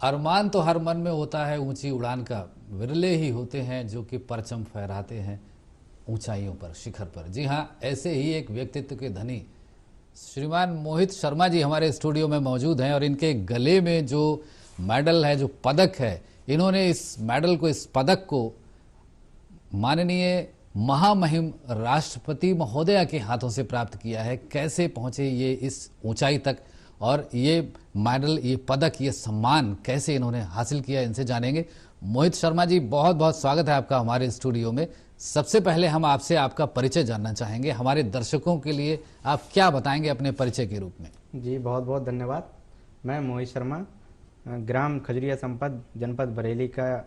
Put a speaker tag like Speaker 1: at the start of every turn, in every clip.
Speaker 1: अरमान तो हर मन में होता है ऊंची उड़ान का, विरले ही होते हैं जो कि परचम फहराते हैं ऊंचाइयों पर, शिखर पर। जी हाँ, ऐसे ही एक व्यक्तित्व के धनी श्रीमान मोहित शर्मा जी हमारे स्टूडियो में मौजूद हैं और इनके गले में जो मेडल है, जो पदक है, इन्होंने इस मेडल को, इस पदक को माननीय महामहिम राष्ट्रपति महोदया के हाथों से प्राप्त किया है। कैसे पहुंचे ये इस ऊंचाई तक और ये मेडल, ये पदक, ये सम्मान कैसे इन्होंने हासिल किया, इनसे जानेंगे। मोहित शर्मा जी, बहुत बहुत स्वागत है आपका हमारे स्टूडियो में। सबसे पहले हम आपसे आपका परिचय जानना चाहेंगे। हमारे दर्शकों के लिए आप क्या बताएंगे अपने परिचय के रूप में?
Speaker 2: जी बहुत बहुत धन्यवाद। मैं मोहित शर्मा, ग्राम खजुरिया संपत, जनपद बरेली का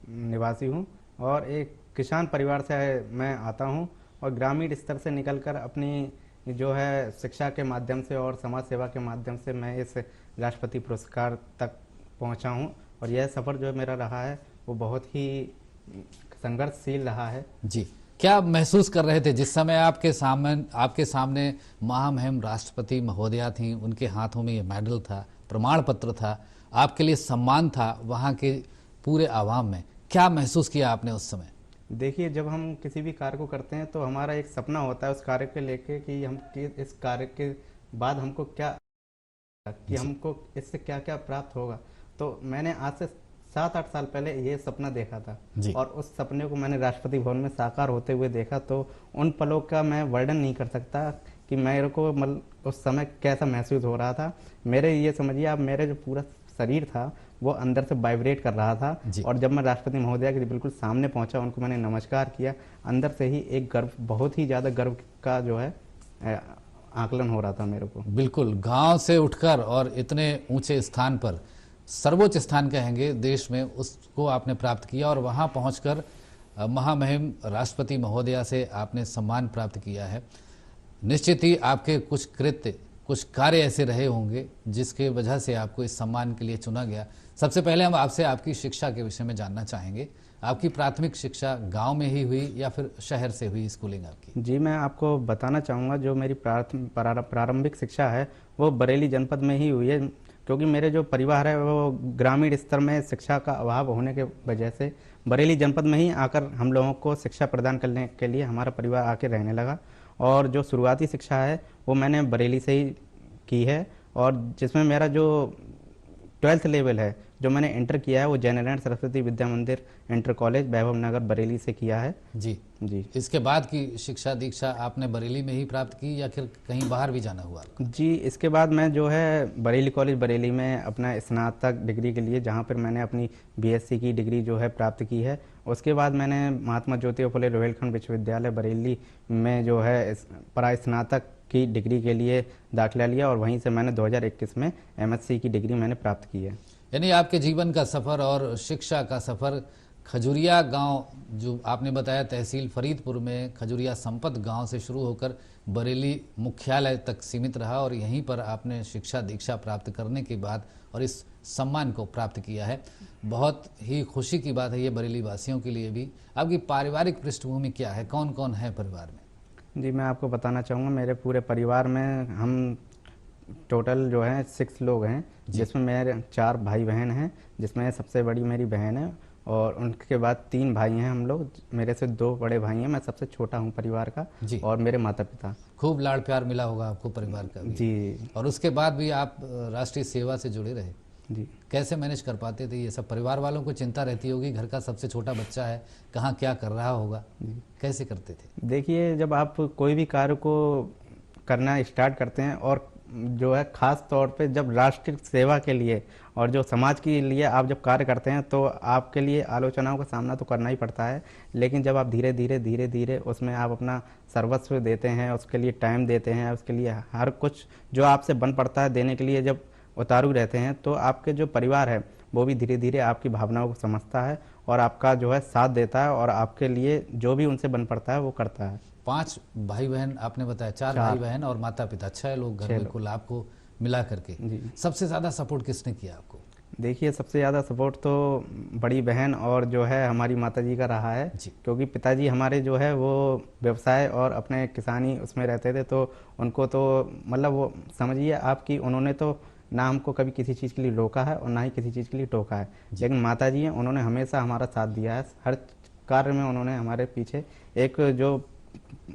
Speaker 2: निवासी हूं और एक किसान परिवार से मैं आता हूं और ग्रामीण स्तर से निकलकर अपनी जो है शिक्षा के माध्यम से और समाज सेवा के माध्यम से मैं इस राष्ट्रपति पुरस्कार तक पहुंचा हूं और यह सफ़र जो मेरा रहा है वो बहुत ही संघर्षशील रहा है।
Speaker 1: जी, क्या महसूस कर रहे थे जिस समय आपके सामने महामहिम राष्ट्रपति महोदया थी, उनके हाथों में ये मेडल था, प्रमाण पत्र था, आपके लिए सम्मान था वहाँ के पूरे आवाम में? क्या महसूस किया आपने उस समय?
Speaker 2: देखिए, जब हम किसी भी कार्य को करते हैं तो हमारा एक सपना होता है उस कार्य के लेके कि हम इस कार्य के बाद हमको क्या, कि हमको इससे क्या क्या प्राप्त होगा। तो मैंने आज से 7-8 साल पहले ये सपना देखा था और उस सपने को मैंने राष्ट्रपति भवन में साकार होते हुए देखा। तो उन पलों का मैं वर्णन नहीं कर सकता कि मेरे को उस समय कैसा महसूस हो रहा था। मेरे ये समझिए आप, मेरे जो पूरा शरीर था वो अंदर से वाइब्रेट कर रहा था और जब मैं राष्ट्रपति महोदया के बिल्कुल सामने पहुंचा, उनको मैंने नमस्कार किया, अंदर से ही एक गर्व, बहुत ही ज़्यादा गर्व का जो है आकलन हो रहा था मेरे को।
Speaker 1: बिल्कुल, गांव से उठकर और इतने ऊंचे स्थान पर, सर्वोच्च स्थान कहेंगे देश में, उसको आपने प्राप्त किया और वहां पहुंचकर महामहिम राष्ट्रपति महोदया से आपने सम्मान प्राप्त किया है। निश्चित ही आपके कुछ कृत्य, कुछ कार्य ऐसे रहे होंगे जिसके वजह से आपको इस सम्मान के लिए चुना गया। सबसे पहले हम आपसे आपकी शिक्षा के विषय में जानना चाहेंगे। आपकी प्राथमिक शिक्षा गांव में ही हुई या फिर शहर से हुई स्कूलिंग आपकी?
Speaker 2: जी, मैं आपको बताना चाहूँगा, जो मेरी प्रारंभिक शिक्षा है वो बरेली जनपद में ही हुई है, क्योंकि मेरे जो परिवार है वो ग्रामीण स्तर में शिक्षा का अभाव होने के वजह से बरेली जनपद में ही आकर हम लोगों को शिक्षा प्रदान करने के लिए हमारा परिवार आके रहने लगा। और जो शुरुआती शिक्षा है वो मैंने बरेली से ही की है और जिसमें मेरा जो 12th लेवल है, जो मैंने इंटर किया है, वो जय नारायण सरस्वती विद्या मंदिर इंटर कॉलेज वैभव नगर बरेली से किया है।
Speaker 1: जी
Speaker 2: जी।
Speaker 1: इसके बाद की शिक्षा दीक्षा आपने बरेली में ही प्राप्त की या फिर कहीं बाहर भी जाना हुआ?
Speaker 2: जी, इसके बाद मैं जो है बरेली कॉलेज बरेली में अपना स्नातक डिग्री के लिए, जहाँ पर मैंने अपनी बीएससी की डिग्री जो है प्राप्त की है। उसके बाद मैंने महात्मा ज्योतिबा फुले रोहिलखंड विश्वविद्यालय बरेली में जो है परास्नातक की डिग्री के लिए दाखिला लिया और वहीं से मैंने 2021 में एमएससी की डिग्री मैंने प्राप्त की है।
Speaker 1: यानी आपके जीवन का सफ़र और शिक्षा का सफ़र खजुरिया गांव, जो आपने बताया तहसील फरीदपुर में खजुरिया संपत गांव से शुरू होकर बरेली मुख्यालय तक सीमित रहा और यहीं पर आपने शिक्षा दीक्षा प्राप्त करने के बाद और इस सम्मान को प्राप्त किया है। बहुत ही खुशी की बात है ये बरेली वासियों के लिए भी। आपकी पारिवारिक पृष्ठभूमि क्या है, कौन कौन है परिवार में?
Speaker 2: जी, मैं आपको बताना चाहूँगा, मेरे पूरे परिवार में हम टोटल जो है 6 लोग हैं, जिसमें मेरे 4 भाई बहन हैं, जिसमें सबसे बड़ी मेरी बहन है और उनके बाद 3 भाई हैं हम लोग। मेरे से 2 बड़े भाई हैं, मैं सबसे छोटा हूं परिवार का और मेरे माता पिता।
Speaker 1: खूब लाड़ प्यार मिला होगा आपको परिवार का भी।
Speaker 2: जी।
Speaker 1: और उसके बाद भी आप राष्ट्रीय सेवा से जुड़े रहे।
Speaker 2: जी।
Speaker 1: कैसे मैनेज कर पाते थे ये सब? परिवार वालों को चिंता रहती होगी, घर का सबसे छोटा बच्चा है, कहाँ क्या कर रहा होगा, कैसे करते थे?
Speaker 2: देखिए, जब आप कोई भी कार्य को करना स्टार्ट करते हैं और जो है ख़ास तौर पे जब राष्ट्र सेवा के लिए और जो समाज के लिए आप जब कार्य करते हैं तो आपके लिए आलोचनाओं का सामना तो करना ही पड़ता है। लेकिन जब आप धीरे धीरे उसमें आप अपना सर्वस्व देते हैं, उसके लिए टाइम देते हैं, उसके लिए हर कुछ जो आपसे बन पड़ता है देने के लिए जब उतारू रहते हैं, तो आपके जो परिवार है वो भी धीरे धीरे आपकी भावनाओं को समझता है और आपका जो है साथ देता है और आपके लिए जो भी उनसे बन पड़ता है वो करता है।
Speaker 1: 5 भाई बहन आपने बताया, 4 भाई बहन और माता पिता, 6 लोग घर में कुल आपको मिला करके। सबसे ज़्यादा सपोर्ट किसने किया आपको?
Speaker 2: देखिए, सबसे ज़्यादा सपोर्ट तो बड़ी बहन और जो है हमारी माताजी का रहा है,
Speaker 1: जी।
Speaker 2: क्योंकि पिताजी हमारे जो है वो व्यवसाय और अपने किसानी उसमें रहते थे, तो उनको तो मतलब वो समझिए आप कि उन्होंने तो ना हमको कभी किसी चीज़ के लिए रोका है और ना ही किसी चीज़ के लिए टोका है।
Speaker 1: जी।
Speaker 2: लेकिन माताजी हैं, उन्होंने हमेशा हमारा साथ दिया है हर कार्य में। उन्होंने हमारे पीछे एक जो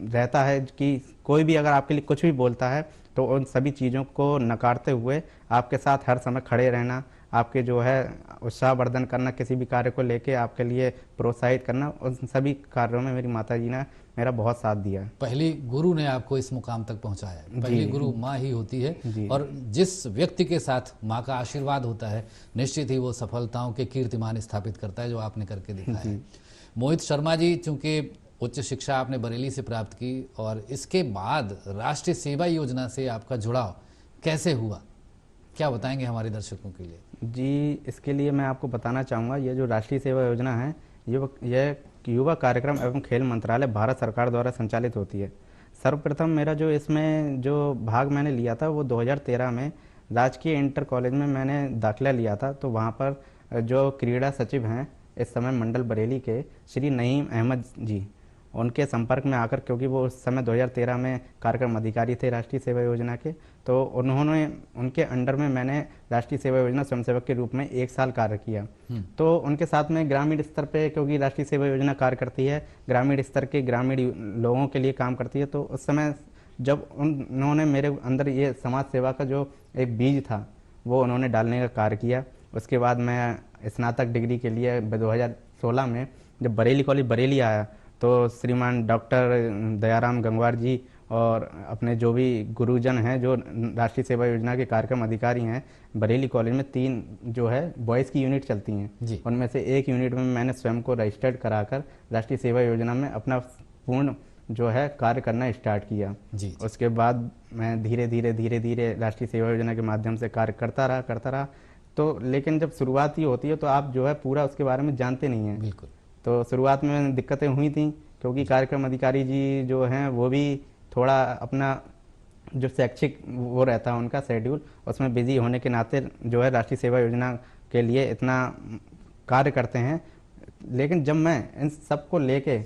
Speaker 2: रहता है कि कोई भी अगर आपके लिए कुछ भी बोलता है तो उन सभी चीज़ों को नकारते हुए आपके साथ हर समय खड़े रहना, आपके जो है उत्साहवर्धन करना, किसी भी कार्य को लेके आपके लिए प्रोत्साहित करना, उन सभी कार्यों में मेरी माताजी ने मेरा बहुत साथ दिया है।
Speaker 1: पहली गुरु ने आपको इस मुकाम तक पहुंचाया है। पहली
Speaker 2: जी।
Speaker 1: गुरु माँ ही होती है,
Speaker 2: जी।
Speaker 1: और जिस व्यक्ति के साथ माँ का आशीर्वाद होता है निश्चित ही वो सफलताओं के कीर्तिमान स्थापित करता है, जो आपने करके दिखाया है। मोहित शर्मा जी, चूंकि उच्च शिक्षा आपने बरेली से प्राप्त की और इसके बाद राष्ट्रीय सेवा योजना से आपका जुड़ाव कैसे हुआ, क्या बताएंगे हमारे दर्शकों के लिए?
Speaker 2: जी, इसके लिए मैं आपको बताना चाहूँगा, ये जो राष्ट्रीय सेवा योजना है, ये युवा कार्यक्रम एवं खेल मंत्रालय भारत सरकार द्वारा संचालित होती है। सर्वप्रथम मेरा जो इसमें जो भाग मैंने लिया था वो 2013 में राजकीय इंटर कॉलेज में मैंने दाखिला लिया था। तो वहाँ पर जो क्रीड़ा सचिव हैं इस समय मंडल बरेली के, श्री नईम अहमद जी, उनके संपर्क में आकर, क्योंकि वो उस समय 2013 में कार्यक्रम अधिकारी थे राष्ट्रीय सेवा योजना के, तो उन्होंने उनके अंडर में मैंने राष्ट्रीय सेवा योजना स्वयंसेवक के रूप में 1 साल कार्य किया। तो उनके साथ में ग्रामीण स्तर पे, क्योंकि राष्ट्रीय सेवा योजना कार्य करती है ग्रामीण स्तर के ग्रामीण लोगों के लिए काम करती है, तो उस समय जब उन्होंने मेरे अंदर ये समाज सेवा का जो एक बीज था वो उन्होंने डालने का कार्य किया। उसके बाद मैं स्नातक डिग्री के लिए 2016 में जब बरेली कॉलेज बरेली आया, तो श्रीमान डॉक्टर दयाराम गंगवार जी और अपने जो भी गुरुजन हैं जो राष्ट्रीय सेवा योजना के कार्यक्रम अधिकारी हैं, बरेली कॉलेज में 3 जो है बॉयज़ की यूनिट चलती हैं, उनमें से एक यूनिट में मैंने स्वयं को रजिस्टर्ड कराकर राष्ट्रीय सेवा योजना में अपना पूर्ण जो है कार्य करना स्टार्ट किया।
Speaker 1: जी।
Speaker 2: उसके बाद मैं धीरे धीरे राष्ट्रीय सेवा योजना के माध्यम से कार्य करता रहा। तो लेकिन जब शुरुआत ही होती है तो आप जो है पूरा उसके बारे में जानते नहीं हैं।
Speaker 1: बिल्कुल।
Speaker 2: तो शुरुआत में दिक्कतें हुई थी, क्योंकि कार्यक्रम अधिकारी जी जो हैं वो भी थोड़ा अपना जो शैक्षिक वो रहता है उनका शेड्यूल, उसमें बिजी होने के नाते जो है राष्ट्रीय सेवा योजना के लिए इतना कार्य करते हैं। लेकिन जब मैं इन सबको लेके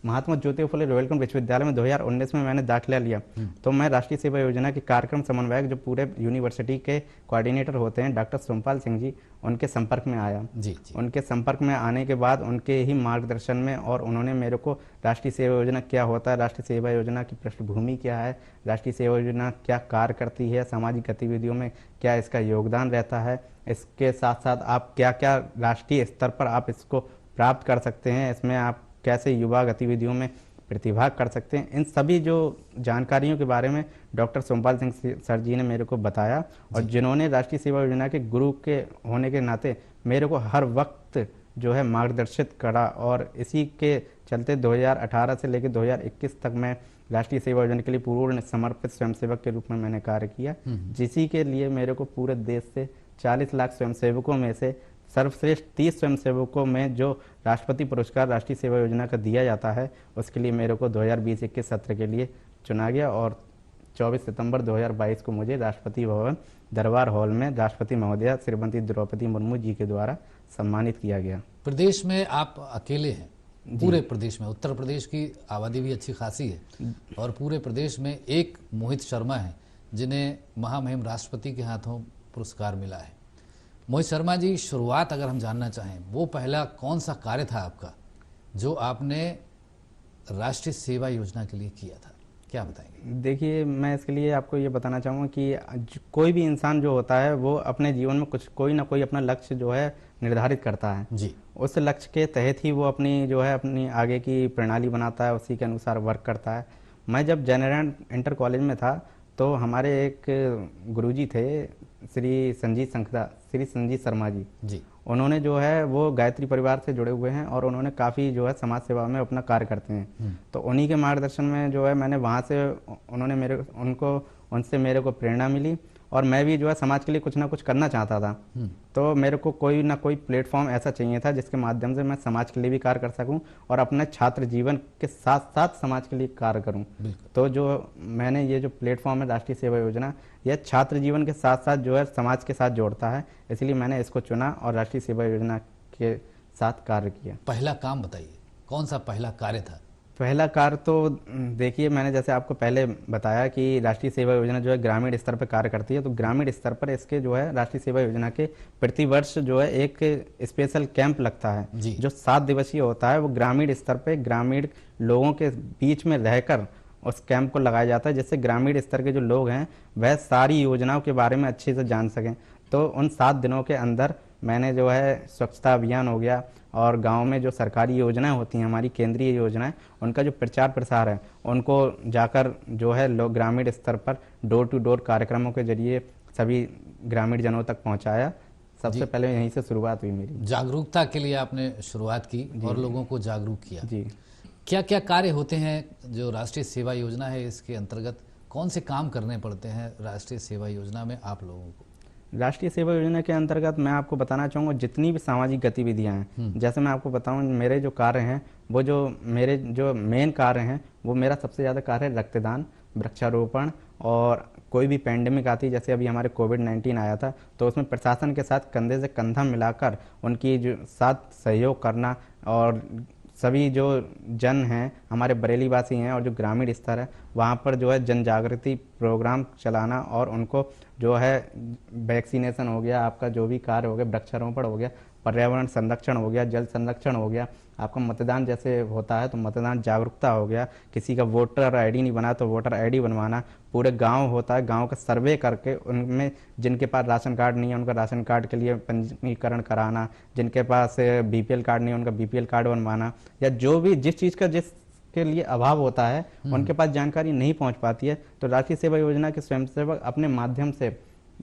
Speaker 2: महात्मा ज्योतिबा फुले रोहिलखंड विश्वविद्यालय में 2019 में मैंने दाखिला लिया, तो मैं राष्ट्रीय सेवा योजना के कार्यक्रम समन्वयक जो पूरे यूनिवर्सिटी के कोऑर्डिनेटर होते हैं डॉक्टर सोमपाल सिंह जी, उनके संपर्क में आया।
Speaker 1: जी।
Speaker 2: उनके संपर्क में आने के बाद उनके ही मार्गदर्शन में, और उन्होंने मेरे को राष्ट्रीय सेवा योजना क्या होता है, राष्ट्रीय सेवा योजना की पृष्ठभूमि क्या है, राष्ट्रीय सेवा योजना क्या कार्य करती है, सामाजिक गतिविधियों में क्या इसका योगदान रहता है, इसके साथ साथ आप क्या क्या राष्ट्रीय स्तर पर आप इसको प्राप्त कर सकते हैं, इसमें आप कैसे युवा गतिविधियों में प्रतिभाग कर सकते हैं, इन सभी जो जानकारियों के बारे में डॉक्टर सोमपाल सिंह सर जी ने मेरे को बताया, और जिन्होंने राष्ट्रीय सेवा योजना के गुरु के होने के नाते मेरे को हर वक्त जो है मार्गदर्शित करा। और इसी के चलते 2018 से लेकर 2021 तक मैं राष्ट्रीय सेवा योजना के लिए पूर्ण समर्पित स्वयंसेवक के रूप में मैंने कार्य किया, जिसी के लिए मेरे को पूरे देश से 40 लाख स्वयंसेवकों में से सर्वश्रेष्ठ 30 स्वयंसेवकों में जो राष्ट्रपति पुरस्कार राष्ट्रीय सेवा योजना का दिया जाता है, उसके लिए मेरे को 2020-21 सत्र के लिए चुना गया, और 24 सितंबर 2022 को मुझे राष्ट्रपति भवन दरबार हॉल में राष्ट्रपति महोदया श्रीमती द्रौपदी मुर्मू जी के द्वारा सम्मानित किया गया।
Speaker 1: प्रदेश में आप अकेले हैं, पूरे प्रदेश में, उत्तर प्रदेश की आबादी भी अच्छी खासी है, और पूरे प्रदेश में एक मोहित शर्मा है जिन्हें महामहिम राष्ट्रपति के हाथों पुरस्कार मिला है। मोहित शर्मा जी, शुरुआत अगर हम जानना चाहें, वो पहला कौन सा कार्य था आपका जो आपने राष्ट्रीय सेवा योजना के लिए किया था, क्या बताएंगे?
Speaker 2: देखिए, मैं इसके लिए आपको ये बताना चाहूँगा कि कोई भी इंसान जो होता है वो अपने जीवन में कोई ना कोई अपना लक्ष्य जो है निर्धारित करता है
Speaker 1: जी।
Speaker 2: उस लक्ष्य के तहत ही वो अपनी आगे की प्रणाली बनाता है, उसी के अनुसार वर्क करता है। मैं जब जनरल इंटर कॉलेज में था तो हमारे एक गुरुजी थे श्री संजीत शर्मा जी, उन्होंने जो है वो गायत्री परिवार से जुड़े हुए हैं और उन्होंने काफ़ी जो है समाज सेवा में अपना कार्य करते हैं। तो उन्हीं के मार्गदर्शन में जो है मैंने वहाँ से उनसे मेरे को प्रेरणा मिली, और मैं भी जो है समाज के लिए कुछ ना कुछ करना चाहता था। तो मेरे को कोई ना कोई प्लेटफॉर्म ऐसा चाहिए था जिसके माध्यम से मैं समाज के लिए भी कार्य कर सकूं और अपने छात्र जीवन के साथ साथ समाज के लिए कार्य करूं। तो जो मैंने ये जो प्लेटफॉर्म है राष्ट्रीय सेवा योजना, यह छात्र जीवन के साथ साथ जो है समाज के साथ जोड़ता है, इसलिए मैंने इसको चुना और राष्ट्रीय सेवा योजना के साथ कार्य किया।
Speaker 1: पहला काम बताइए, कौन सा पहला कार्य था?
Speaker 2: पहला कार्य तो देखिए, मैंने जैसे आपको पहले बताया कि राष्ट्रीय सेवा योजना जो है ग्रामीण स्तर पर कार्य करती है, तो ग्रामीण स्तर पर इसके जो है राष्ट्रीय सेवा योजना के प्रतिवर्ष जो है एक स्पेशल कैंप लगता है जो 7 दिवसीय होता है। वो ग्रामीण स्तर पर ग्रामीण लोगों के बीच में रहकर उस कैंप को लगाया जाता है, जिससे ग्रामीण स्तर के जो लोग हैं वह सारी योजनाओं के बारे में अच्छे से जान सकें। तो उन 7 दिनों के अंदर मैंने जो है स्वच्छता अभियान हो गया और गांव में जो सरकारी योजनाएं होती हैं, हमारी केंद्रीय योजनाएं, उनका जो प्रचार प्रसार है उनको जाकर जो है लोग ग्रामीण स्तर पर डोर टू डोर कार्यक्रमों के जरिए सभी ग्रामीण जनों तक पहुंचाया। सबसे पहले यहीं से शुरुआत हुई मेरी।
Speaker 1: जागरूकता के लिए आपने शुरुआत की और लोगों को जागरूक किया।
Speaker 2: जी।
Speaker 1: क्या क्या कार्य होते हैं जो राष्ट्रीय सेवा योजना है, इसके अंतर्गत कौन से काम करने पड़ते हैं राष्ट्रीय सेवा योजना में आप लोगों को?
Speaker 2: राष्ट्रीय सेवा योजना के अंतर्गत मैं आपको बताना चाहूँगा जितनी भी सामाजिक गतिविधियां हैं, जैसे मैं आपको बताऊं मेरे जो कार्य हैं, वो जो मेरे जो मेन कार्य हैं, वो मेरा सबसे ज़्यादा कार्य है रक्तदान, वृक्षारोपण, और कोई भी पैंडेमिक आती है, जैसे अभी हमारे कोविड-19 आया था, तो उसमें प्रशासन के साथ कंधे से कंधा मिलाकर उनकी जो साथ सहयोग करना, और सभी जो जन हैं, हमारे बरेली वासी हैं और जो ग्रामीण स्तर है, वहाँ पर जो है जन जागृति प्रोग्राम चलाना और उनको जो है वैक्सीनेशन हो गया, आपका जो भी कार्य हो गया, वृक्षारोपण हो गया, पर्यावरण संरक्षण हो गया, जल संरक्षण हो गया, आपका मतदान जैसे होता है तो मतदान जागरूकता हो गया, किसी का वोटर आईडी नहीं बना तो वोटर आईडी बनवाना, पूरे गांव होता है, गांव का सर्वे करके उनमें जिनके पास राशन कार्ड नहीं है उनका राशन कार्ड के लिए पंजीकरण कराना, जिनके पास बीपीएल कार्ड नहीं है उनका बीपीएल कार्ड बनवाना, या जो भी जिस चीज़ का जिसके लिए अभाव होता है उनके पास जानकारी नहीं पहुंच पाती है, तो राष्ट्रीय सेवा योजना के स्वयंसेवक अपने माध्यम से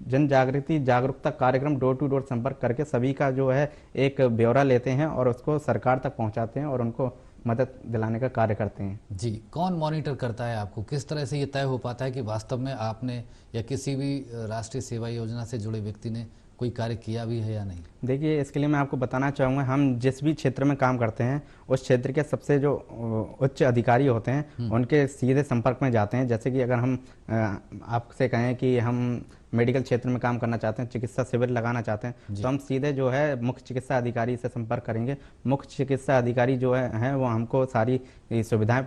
Speaker 2: जन जागृति जागरूकता कार्यक्रम डोर टू डोर संपर्क करके सभी का जो है एक ब्यौरा लेते हैं और उसको सरकार तक पहुंचाते हैं और उनको मदद दिलाने का कार्य करते हैं।
Speaker 1: जी, कौन मॉनिटर करता है आपको? किस तरह से ये तय हो पाता है कि वास्तव में आपने या किसी भी राष्ट्रीय सेवा योजना से जुड़े व्यक्ति ने कोई कार्य किया भी है या नहीं?
Speaker 2: देखिए, इसके लिए मैं आपको बताना चाहूँगा, हम जिस भी क्षेत्र में काम करते हैं उस क्षेत्र के सबसे जो उच्च अधिकारी होते हैं उनके सीधे संपर्क में जाते हैं। जैसे कि अगर हम आपसे कहें कि हम मेडिकल क्षेत्र में काम करना चाहते हैं, चिकित्सा शिविर लगाना चाहते हैं, तो हम सीधे जो है मुख्य चिकित्सा अधिकारी से संपर्क करेंगे। मुख्य चिकित्सा अधिकारी जो है वो हमको सारी सुविधाएं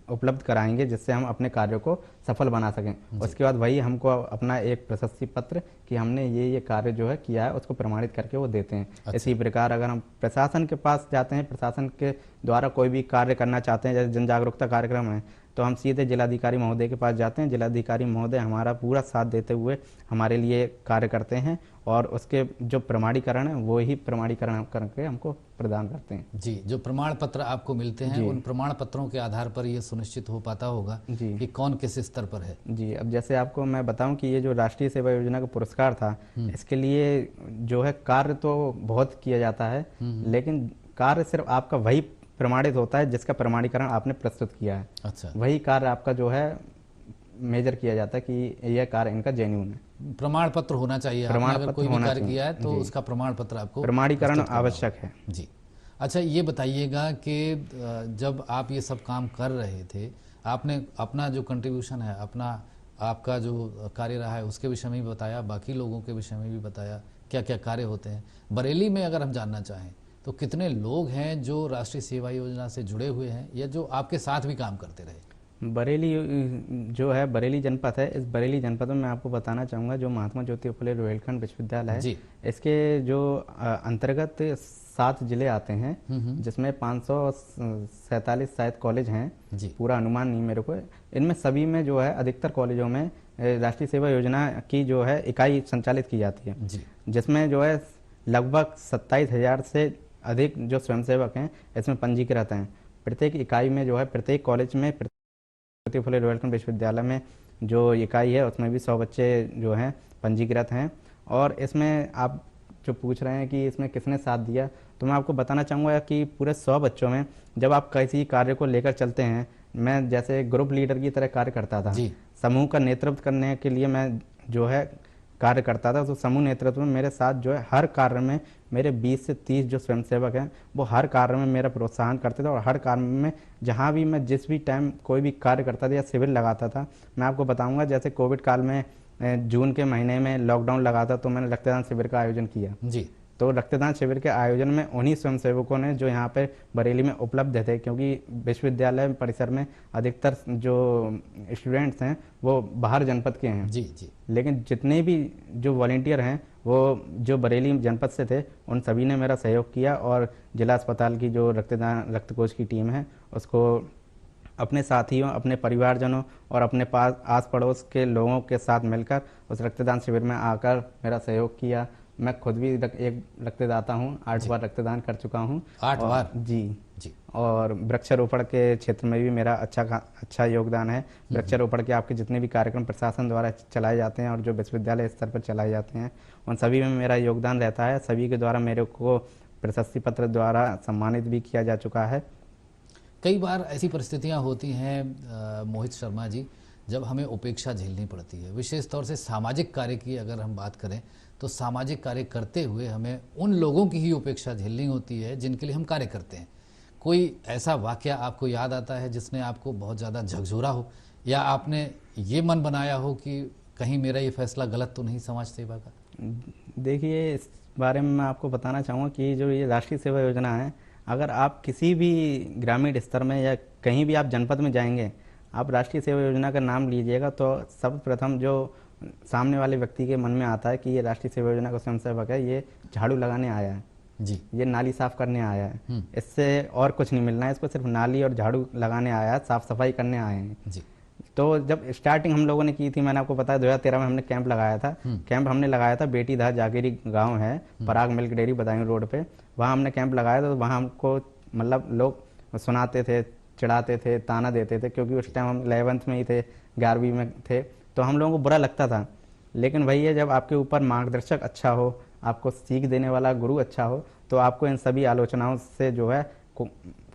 Speaker 2: उपलब्ध कराएंगे जिससे हम अपने कार्यों को सफल बना सकें। उसके बाद वही हमको अपना एक प्रशस्ति पत्र कि हमने ये कार्य जो है किया है उसको प्रमाणित करके वो देते हैं। अच्छा। इसी प्रकार अगर हम प्रशासन के पास जाते हैं, प्रशासन के द्वारा कोई भी कार्य करना चाहते हैं, जैसे जन जागरूकता कार्यक्रम है, तो हम सीधे जिलाधिकारी महोदय के पास जाते हैं। जिलाधिकारी महोदय हमारा पूरा साथ देते हुए हमारे लिए कार्य करते हैं और उसके जो प्रमाणीकरण है वो ही प्रमाणीकरण करके हमको प्रदान करते हैं।
Speaker 1: जी, जो प्रमाण पत्र आपको मिलते हैं उन प्रमाण पत्रों के आधार पर ये सुनिश्चित हो पाता होगा कि कौन किस स्तर पर है।
Speaker 2: जी, अब जैसे आपको मैं बताऊं कि ये जो राष्ट्रीय सेवा योजना का पुरस्कार था, इसके लिए जो है कार्य तो बहुत किया जाता है, लेकिन कार्य सिर्फ आपका वही प्रमाणित होता है जिसका प्रमाणीकरण आपने प्रस्तुत किया है।
Speaker 1: अच्छा।
Speaker 2: वही कार्य आपका जो है मेजर किया जाता है कि यह कार्य इनका जेन्युइन है।
Speaker 1: प्रमाण पत्र होना चाहिए। आपने अगर कोई भी कार्य किया है तो उसका प्रमाण पत्र आपको
Speaker 2: प्रमाणीकरण आवश्यक है।
Speaker 1: जी। अच्छा, ये बताइएगा कि जब आप ये सब काम कर रहे थे, आपने अपना जो कंट्रीब्यूशन है, अपना आपका जो कार्य रहा है उसके विषय में भी बताया, बाकी लोगों के विषय में भी बताया क्या क्या कार्य होते हैं। बरेली में अगर हम जानना चाहें तो कितने लोग हैं जो राष्ट्रीय सेवा योजना से जुड़े हुए हैं या जो आपके साथ भी काम करते रहे?
Speaker 2: बरेली जो है, बरेली जनपद है, इस बरेली जनपद में मैं आपको बताना चाहूँगा जो महात्मा ज्योतिबा फुले रोहिलखंड विश्वविद्यालय है, इसके जो अंतर्गत 7 जिले आते हैं जिसमें 547 शायद कॉलेज हैं, पूरा अनुमान नहीं मेरे को। इनमें सभी में जो है अधिकतर कॉलेजों में राष्ट्रीय सेवा योजना की जो है इकाई संचालित की जाती है, जिसमें जो है लगभग 27,000 से अधिक जो स्वयंसेवक हैं इसमें पंजीकृत हैं। प्रत्येक इकाई में जो है, प्रत्येक कॉलेज में, ज्योतिबा फुले रोहिलखंड विश्वविद्यालय में जो इकाई है उसमें भी 100 बच्चे जो हैं पंजीकृत हैं। और इसमें आप जो पूछ रहे हैं कि इसमें किसने साथ दिया, तो मैं आपको बताना चाहूँगा कि पूरे 100 बच्चों में जब आप किसी कार्य को लेकर चलते हैं, मैं जैसे ग्रुप लीडर की तरह कार्य करता था। समूह का नेतृत्व करने के लिए मैं जो है कार्य करता था, तो समूह नेतृत्व में मेरे साथ जो है हर कार्य में मेरे 20 से 30 जो स्वयंसेवक हैं वो हर कार्य में मेरा प्रोत्साहन करते थे, और हर कार्य में जहाँ भी मैं जिस भी टाइम कोई भी कार्य करता था या शिविर लगाता था, मैं आपको बताऊंगा जैसे कोविड काल में जून के महीने में लॉकडाउन लगा था, तो मैंने रक्तदान शिविर का आयोजन किया।
Speaker 1: जी।
Speaker 2: तो रक्तदान शिविर के आयोजन में उन्हीं स्वयंसेवकों ने जो यहाँ पे बरेली में उपलब्ध थे, क्योंकि विश्वविद्यालय परिसर में अधिकतर जो स्टूडेंट्स हैं वो बाहर जनपद के हैं,
Speaker 1: जी जी।
Speaker 2: लेकिन जितने भी जो वॉलेंटियर हैं वो जो बरेली जनपद से थे, उन सभी ने मेरा सहयोग किया, और जिला अस्पताल की जो रक्त कोष की टीम है उसको अपने साथियों, अपने परिवारजनों और अपने पास आस पड़ोस के लोगों के साथ मिलकर उस रक्तदान शिविर में आकर मेरा सहयोग किया। मैं खुद भी एक रक्तदाता हूँ, 8 बार रक्तदान कर चुका हूँ।
Speaker 1: 8 बार?
Speaker 2: जी
Speaker 1: जी।
Speaker 2: और वृक्षारोपण के क्षेत्र में भी मेरा अच्छा योगदान है। वृक्षारोपण के आपके जितने भी कार्यक्रम प्रशासन द्वारा चलाए जाते हैं और जो विश्वविद्यालय स्तर पर चलाए जाते हैं, उन सभी में मेरा योगदान रहता है। सभी के द्वारा मेरे को प्रशस्ति पत्र द्वारा सम्मानित भी किया जा चुका है।
Speaker 1: कई बार ऐसी परिस्थितियां होती हैं मोहित शर्मा जी, जब हमें उपेक्षा झेलनी पड़ती है। विशेष तौर से सामाजिक कार्य की अगर हम बात करें तो सामाजिक कार्य करते हुए हमें उन लोगों की ही उपेक्षा झेलनी होती है जिनके लिए हम कार्य करते हैं। कोई ऐसा वाकया आपको याद आता है जिसने आपको बहुत ज़्यादा झकझोरा हो, या आपने ये मन बनाया हो कि कहीं मेरा ये फैसला गलत तो नहीं समाज सेवा का?
Speaker 2: देखिए, इस बारे में मैं आपको बताना चाहूँगा कि जो ये राष्ट्रीय सेवा योजना है, अगर आप किसी भी ग्रामीण स्तर में या कहीं भी आप जनपद में जाएंगे, आप राष्ट्रीय सेवा योजना का नाम लीजिएगा तो सर्वप्रथम जो सामने वाले व्यक्ति के मन में आता है कि ये राष्ट्रीय सेवा योजना का स्वयंसेवक है, ये झाड़ू लगाने आया है
Speaker 1: जी,
Speaker 2: ये नाली साफ करने आया है, इससे और कुछ नहीं मिलना है, इसको सिर्फ नाली और झाड़ू लगाने आया है, साफ सफाई करने आए हैं
Speaker 1: जी।
Speaker 2: तो जब स्टार्टिंग हम लोगों ने की थी, मैंने आपको बताया 2013 में हमने कैंप लगाया था। कैंप हमने लगाया था बेटीधार जागीरी गांव है, पराग मिल्क डेयरी बदायूं रोड पे, वहाँ हमने कैंप लगाया था। तो वहाँ हमको मतलब लोग सुनाते थे, चिढ़ाते थे, ताना देते थे, क्योंकि उस टाइम हम 11th में ही थे, 11वीं में थे, तो हम लोगों को बुरा लगता था। लेकिन भैया जब आपके ऊपर मार्गदर्शक अच्छा हो, आपको सीख देने वाला गुरु अच्छा हो, तो आपको इन सभी आलोचनाओं से जो है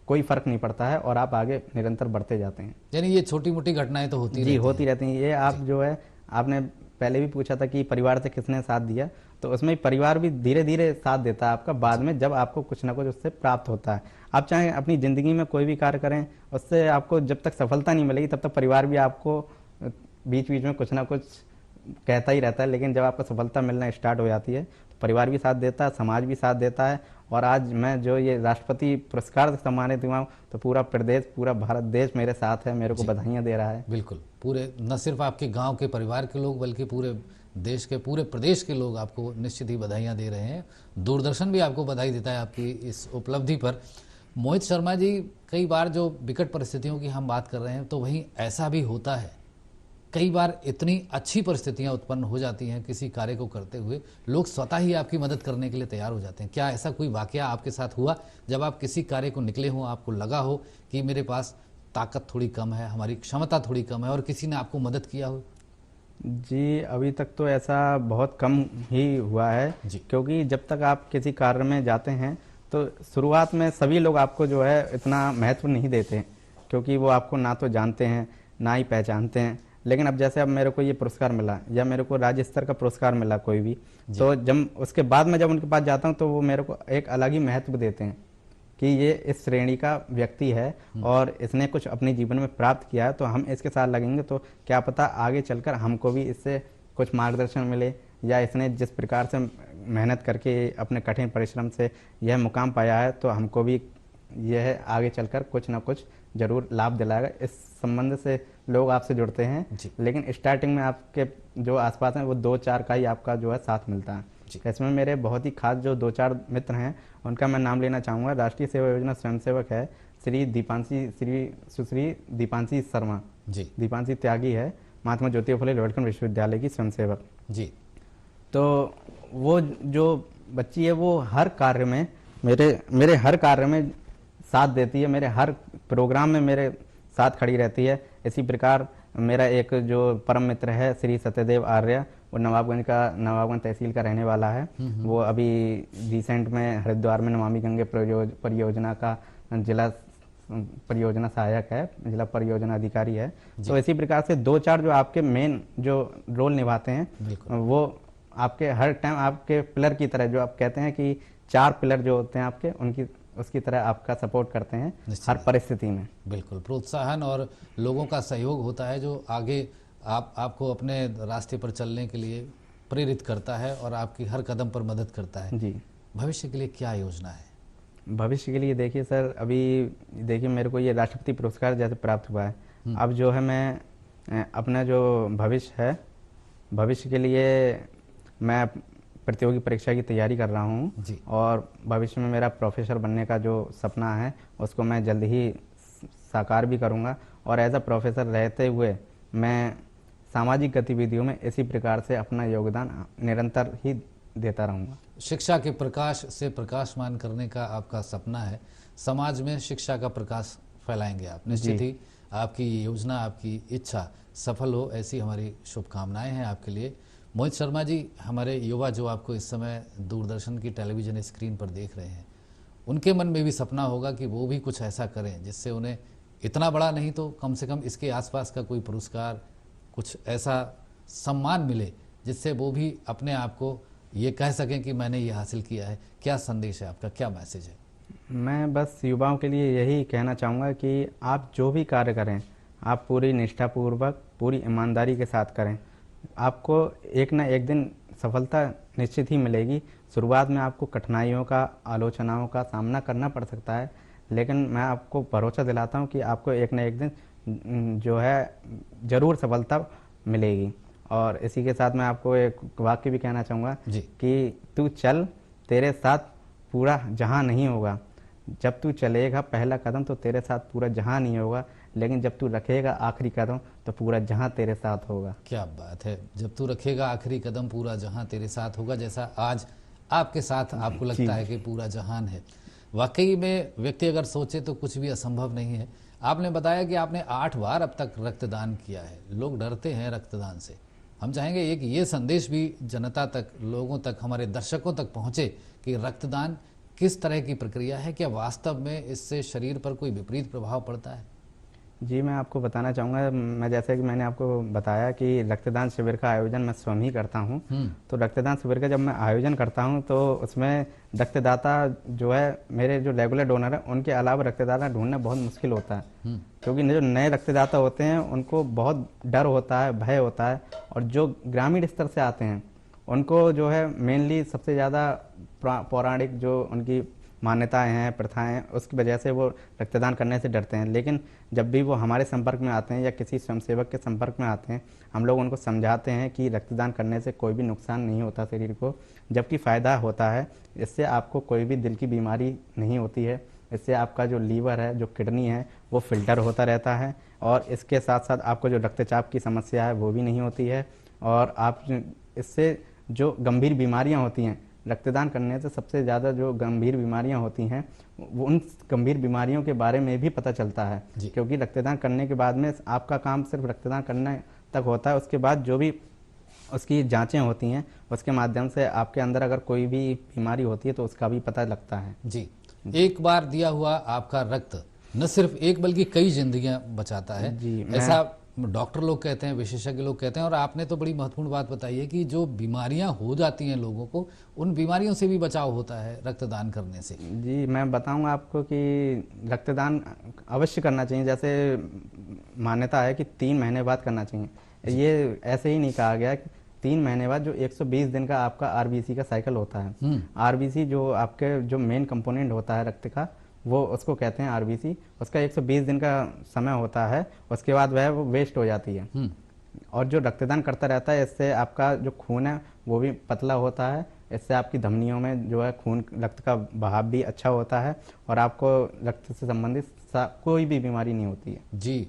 Speaker 2: कोई फर्क नहीं पड़ता है और आप आगे निरंतर बढ़ते जाते हैं।
Speaker 1: यानी ये छोटी मोटी घटनाएं तो होती
Speaker 2: जी होती रहती हैं। ये आप जो है, आपने पहले भी पूछा था कि परिवार से किसने साथ दिया, तो उसमें परिवार भी धीरे धीरे साथ देता है आपका, बाद में जब आपको कुछ ना कुछ उससे प्राप्त होता है। आप चाहे अपनी ज़िंदगी में कोई भी कार्य करें, उससे आपको जब तक सफलता नहीं मिलेगी तब तक परिवार भी आपको बीच बीच में कुछ ना कुछ कहता ही रहता है, लेकिन जब आपको सफलता मिलना स्टार्ट हो जाती है तो परिवार भी साथ देता है, समाज भी साथ देता है। और आज मैं जो ये राष्ट्रपति पुरस्कार से सम्मानित हुआ हूँ, तो पूरा प्रदेश, पूरा भारत देश मेरे साथ है, मेरे को बधाइयाँ दे रहा है।
Speaker 1: बिल्कुल, पूरे न सिर्फ आपके गांव के परिवार के लोग बल्कि पूरे देश के, पूरे प्रदेश के लोग आपको निश्चित ही बधाइयाँ दे रहे हैं। दूरदर्शन भी आपको बधाई देता है आपकी इस उपलब्धि पर। मोहित शर्मा जी, कई बार जो विकट परिस्थितियों की हम बात कर रहे हैं, तो वहीं ऐसा भी होता है, कई बार इतनी अच्छी परिस्थितियां उत्पन्न हो जाती हैं किसी कार्य को करते हुए, लोग स्वतः ही आपकी मदद करने के लिए तैयार हो जाते हैं। क्या ऐसा कोई वाकया आपके साथ हुआ जब आप किसी कार्य को निकले हों, आपको लगा हो कि मेरे पास ताकत थोड़ी कम है, हमारी क्षमता थोड़ी कम है, और किसी ने आपको मदद किया हो?
Speaker 2: जी, अभी तक तो ऐसा बहुत कम ही हुआ है, क्योंकि जब तक आप किसी कार्य में जाते हैं तो शुरुआत में सभी लोग आपको जो है इतना महत्व नहीं देते, क्योंकि वो आपको ना तो जानते हैं ना ही पहचानते हैं। लेकिन अब जैसे अब मेरे को ये पुरस्कार मिला या मेरे को राज्य स्तर का पुरस्कार मिला कोई भी, तो जब उसके बाद मैं जब उनके पास जाता हूँ तो वो मेरे को एक अलग ही महत्व देते हैं कि ये इस श्रेणी का व्यक्ति है और इसने कुछ अपने जीवन में प्राप्त किया है, तो हम इसके साथ लगेंगे तो क्या पता आगे चलकर हमको भी इससे कुछ मार्गदर्शन मिले, या इसने जिस प्रकार से मेहनत करके अपने कठिन परिश्रम से यह मुकाम पाया है, तो हमको भी यह आगे चलकर कुछ ना कुछ जरूर लाभ दिलाएगा। इस संबंध से लोग आपसे जुड़ते हैं, लेकिन स्टार्टिंग में आपके जो आसपास हैं वो 2-4 का ही आपका जो है साथ मिलता है। इसमें मेरे बहुत ही खास जो 2-4 मित्र हैं, उनका मैं नाम लेना चाहूँगा। राष्ट्रीय सेवा योजना स्वयंसेवक है सुश्री दीपांशी शर्मा जी, दीपांशी त्यागी है, महात्मा ज्योतिबा फुले लोहिया विश्वविद्यालय की स्वयंसेवक जी। तो वो जो बच्ची है वो हर कार्य में मेरे हर कार्य में साथ देती है, मेरे हर प्रोग्राम में मेरे साथ खड़ी रहती है। इसी प्रकार मेरा एक जो परम मित्र है श्री सत्यदेव आर्य, वो नवाबगंज तहसील का रहने वाला है। वो अभी रिसेंट में हरिद्वार में नमामि गंगे परियोजना का जिला परियोजना सहायक है, जिला परियोजना अधिकारी है। तो इसी प्रकार से 2-4 जो आपके मेन जो रोल निभाते हैं वो आपके हर टाइम आपके पिलर की तरह, जो आप कहते हैं कि 4 पिलर जो होते हैं आपके, उनकी उसकी तरह आपका सपोर्ट करते हैं
Speaker 1: निश्चित
Speaker 2: हर
Speaker 1: है।
Speaker 2: परिस्थिति में।
Speaker 1: बिल्कुल, प्रोत्साहन और लोगों का सहयोग होता है जो आगे आपको अपने रास्ते पर चलने के लिए प्रेरित करता है और आपकी हर कदम पर मदद करता है।
Speaker 2: जी।
Speaker 1: भविष्य के लिए क्या योजना है?
Speaker 2: भविष्य के लिए देखिए सर, अभी देखिए मेरे को ये राष्ट्रपति पुरस्कार जैसे प्राप्त हुआ है। अब जो है मैं अपना जो भविष्य है, भविष्य के लिए मैं प्रतियोगी परीक्षा की तैयारी कर रहा हूँ
Speaker 1: जी।
Speaker 2: और भविष्य में मेरा प्रोफेसर बनने का जो सपना है उसको मैं जल्द ही साकार भी करूँगा। और एज अ प्रोफेसर रहते हुए मैं सामाजिक गतिविधियों में इसी प्रकार से अपना योगदान निरंतर ही देता रहूँगा।
Speaker 1: शिक्षा के प्रकाश से प्रकाशमान करने का आपका सपना है, समाज में शिक्षा का प्रकाश फैलाएंगे आप। निश्चित ही आपकी ये योजना, आपकी इच्छा सफल हो, ऐसी हमारी शुभकामनाएं हैं आपके लिए। मोहित शर्मा जी, हमारे युवा जो आपको इस समय दूरदर्शन की टेलीविजन स्क्रीन पर देख रहे हैं, उनके मन में भी सपना होगा कि वो भी कुछ ऐसा करें जिससे उन्हें इतना बड़ा नहीं तो कम से कम इसके आसपास का कोई पुरस्कार, कुछ ऐसा सम्मान मिले जिससे वो भी अपने आप को ये कह सकें कि मैंने ये हासिल किया है। क्या संदेश है आपका, क्या मैसेज है?
Speaker 2: मैं बस युवाओं के लिए यही कहना चाहूँगा कि आप जो भी कार्य करें, आप पूरी निष्ठापूर्वक, पूरी ईमानदारी के साथ करें। आपको एक ना एक दिन सफलता निश्चित ही मिलेगी। शुरुआत में आपको कठिनाइयों का, आलोचनाओं का सामना करना पड़ सकता है, लेकिन मैं आपको भरोसा दिलाता हूँ कि आपको एक ना एक दिन जो है ज़रूर सफलता मिलेगी। और इसी के साथ मैं आपको एक वाक्य भी कहना चाहूँगा
Speaker 1: जी।
Speaker 2: कि तू चल, तेरे साथ पूरा जहां नहीं होगा। जब तू चलेगा पहला कदम तो तेरे साथ पूरा जहां नहीं होगा, लेकिन जब तू रखेगा आखिरी कदम तो पूरा जहां तेरे साथ होगा।
Speaker 1: क्या बात है, जब तू रखेगा आखिरी कदम पूरा जहां तेरे साथ होगा, जैसा आज आपके साथ आपको लगता है कि पूरा जहान है। वाकई में व्यक्ति अगर सोचे तो कुछ भी असंभव नहीं है। आपने बताया कि आपने 8 बार अब तक रक्तदान किया है। लोग डरते हैं रक्तदान से। हम चाहेंगे एक ये संदेश भी जनता तक, लोगों तक, हमारे दर्शकों तक पहुंचे कि रक्तदान किस तरह की प्रक्रिया है, क्या वास्तव में इससे शरीर पर कोई विपरीत प्रभाव पड़ता है?
Speaker 2: जी, मैं आपको बताना चाहूँगा, मैं जैसे कि मैंने आपको बताया कि रक्तदान शिविर का आयोजन मैं स्वयं ही करता हूँ। तो रक्तदान शिविर का जब मैं आयोजन करता हूँ तो उसमें रक्तदाता जो है, मेरे जो रेगुलर डोनर हैं, उनके अलावा रक्तदाता ढूंढना बहुत मुश्किल होता है, क्योंकि जो नए रक्तदाता होते हैं उनको बहुत डर होता है, भय होता है। और जो ग्रामीण स्तर से आते हैं उनको जो है मेनली सबसे ज़्यादा पौराणिक जो उनकी मान्यताएं हैं, प्रथाएं हैं, उसकी वजह से वो रक्तदान करने से डरते हैं। लेकिन जब भी वो हमारे संपर्क में आते हैं या किसी स्वयंसेवक के संपर्क में आते हैं, हम लोग उनको समझाते हैं कि रक्तदान करने से कोई भी नुकसान नहीं होता शरीर को, जबकि फ़ायदा होता है। इससे आपको कोई भी दिल की बीमारी नहीं होती है, इससे आपका जो लीवर है, जो किडनी है, वो फिल्टर होता रहता है। और इसके साथ साथ आपको जो रक्तचाप की समस्या है वो भी नहीं होती है। और आप इससे जो गंभीर बीमारियां होती हैं, रक्तदान करने से सबसे ज़्यादा जो गंभीर बीमारियां होती हैं, वो उन गंभीर बीमारियों के बारे में भी पता चलता है। क्योंकि रक्तदान करने के बाद में आपका काम सिर्फ रक्तदान करने तक होता है, उसके बाद जो भी उसकी जांचें होती हैं उसके माध्यम से आपके अंदर अगर कोई भी बीमारी होती है तो उसका भी पता लगता है।
Speaker 1: जी, एक बार दिया हुआ आपका रक्त न सिर्फ एक बल्कि कई जिंदगियां बचाता है, ऐसा डॉक्टर लोग कहते हैं, विशेषज्ञ लोग कहते हैं। और आपने तो बड़ी महत्वपूर्ण बात बताई है कि जो बीमारियां हो जाती हैं लोगों को, उन बीमारियों से भी बचाव होता है रक्तदान करने से।
Speaker 2: जी, मैं बताऊंगा आपको कि रक्तदान अवश्य करना चाहिए। जैसे मान्यता है कि 3 महीने बाद करना चाहिए। ये ऐसे ही नहीं कहा गया कि 3 महीने बाद जो 120 दिन का आपका आरबीसी का साइकिल होता है। आरबीसी जो आपके जो मेन कंपोनेंट होता है रक्त का, वो उसको कहते हैं आरबीसी। उसका 120 दिन का समय होता है, उसके बाद वह वो वेस्ट हो जाती है। और जो रक्तदान करता रहता है, इससे आपका जो खून है वो भी पतला होता है, इससे आपकी धमनियों में जो है खून, रक्त का बहाव भी अच्छा होता है और आपको रक्त से संबंधित कोई भी बीमारी नहीं होती है।
Speaker 1: जी,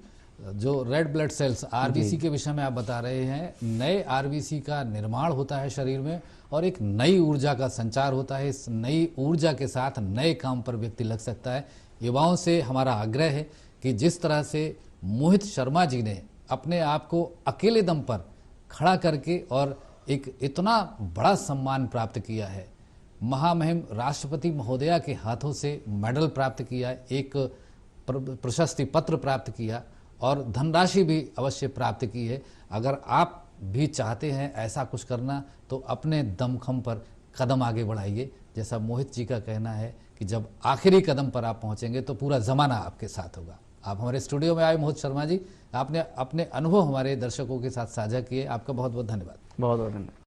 Speaker 1: जो रेड ब्लड सेल्स आरबीसी के विषय में आप बता रहे हैं, नए आरबीसी का निर्माण होता है शरीर में और एक नई ऊर्जा का संचार होता है। इस नई ऊर्जा के साथ नए काम पर व्यक्ति लग सकता है। युवाओं से हमारा आग्रह है कि जिस तरह से मोहित शर्मा जी ने अपने आप को अकेले दम पर खड़ा करके और एक इतना बड़ा सम्मान प्राप्त किया है, महामहिम राष्ट्रपति महोदया के हाथों से मेडल प्राप्त किया, एक प्रशस्ति पत्र प्राप्त किया और धनराशि भी अवश्य प्राप्त की है। अगर आप भी चाहते हैं ऐसा कुछ करना तो अपने दमखम पर कदम आगे बढ़ाइए। जैसा मोहित जी का कहना है कि जब आखिरी कदम पर आप पहुंचेंगे तो पूरा ज़माना आपके साथ होगा। आप हमारे स्टूडियो में आए मोहित शर्मा जी, आपने अपने अनुभव हमारे दर्शकों के साथ साझा किए, आपका बहुत बहुत धन्यवाद।
Speaker 2: बहुत बहुत धन्यवाद।